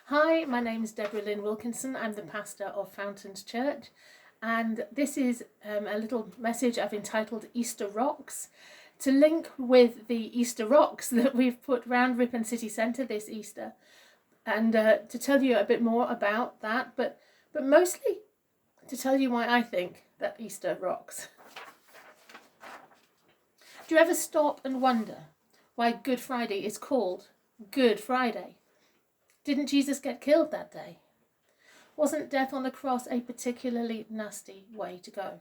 Hi, my name is Deborah Lynn Wilkinson. I'm the pastor of Fountains Church, and this is a little message I've entitled Easter Rocks, to link with the Easter rocks that we've put round Ripon City Centre this Easter, and to tell you a bit more about that, but mostly to tell you why I think that Easter rocks. Do you ever stop and wonder why Good Friday is called Good Friday? Didn't Jesus get killed that day? Wasn't death on the cross a particularly nasty way to go?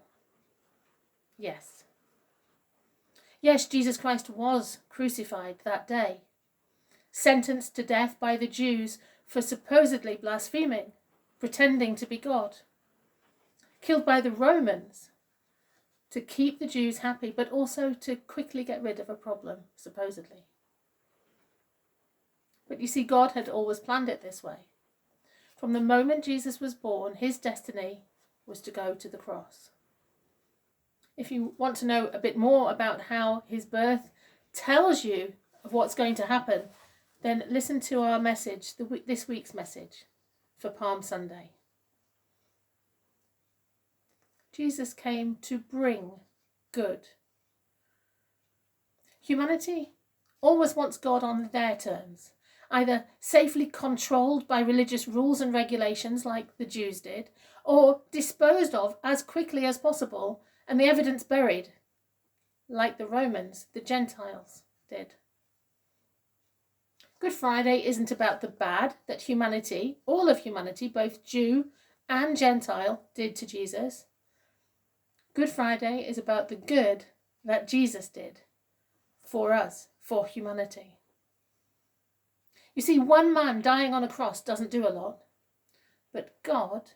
Yes. Yes, Jesus Christ was crucified that day, sentenced to death by the Jews for supposedly blaspheming, pretending to be God, killed by the Romans to keep the Jews happy, but also to quickly get rid of a problem, supposedly. But you see, God had always planned it this way. From the moment Jesus was born, his destiny was to go to the cross. If you want to know a bit more about how his birth tells you of what's going to happen, then listen to our message, this week's message for Palm Sunday. Jesus came to bring good. Humanity always wants God on their terms, either safely controlled by religious rules and regulations like the Jews did, or disposed of as quickly as possible and the evidence buried, like the Romans, the Gentiles, did. Good Friday isn't about the bad that humanity, all of humanity, both Jew and Gentile, did to Jesus. Good Friday is about the good that Jesus did for us, for humanity. You see, one man dying on a cross doesn't do a lot, but God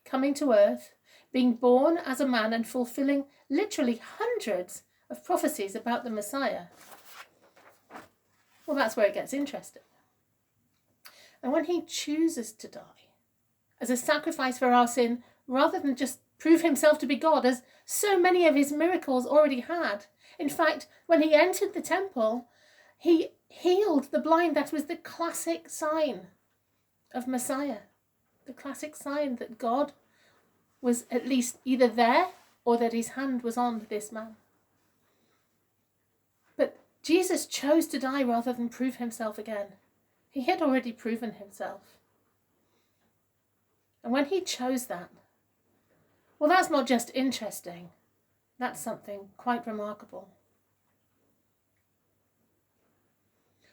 coming to earth, being born as a man and fulfilling literally hundreds of prophecies about the Messiah, well, that's where it gets interesting. And when he chooses to die as a sacrifice for our sin, rather than just prove himself to be God, as so many of his miracles already had. In fact, when he entered the temple, he healed the blind. That was the classic sign of Messiah, the classic sign that God was at least either there or that his hand was on this man. But Jesus chose to die rather than prove himself again. He had already proven himself. And when he chose that, well, that's not just interesting. That's something quite remarkable.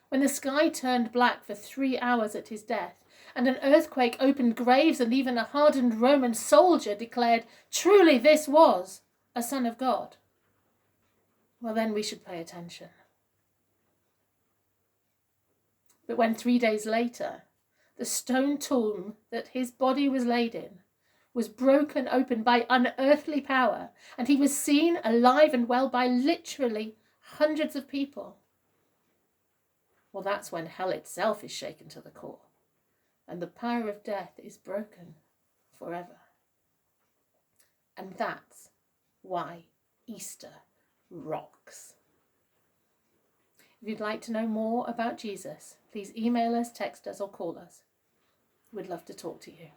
When the sky turned black for 3 hours at his death, and an earthquake opened graves, and even a hardened Roman soldier declared, truly this was a Son of God, well, then we should pay attention. But when 3 days later, the stone tomb that his body was laid in was broken open by unearthly power, and he was seen alive and well by literally hundreds of people, well, that's when hell itself is shaken to the core, and the power of death is broken forever. And that's why Easter rocks. If you'd like to know more about Jesus, please email us, text us, or call us. We'd love to talk to you.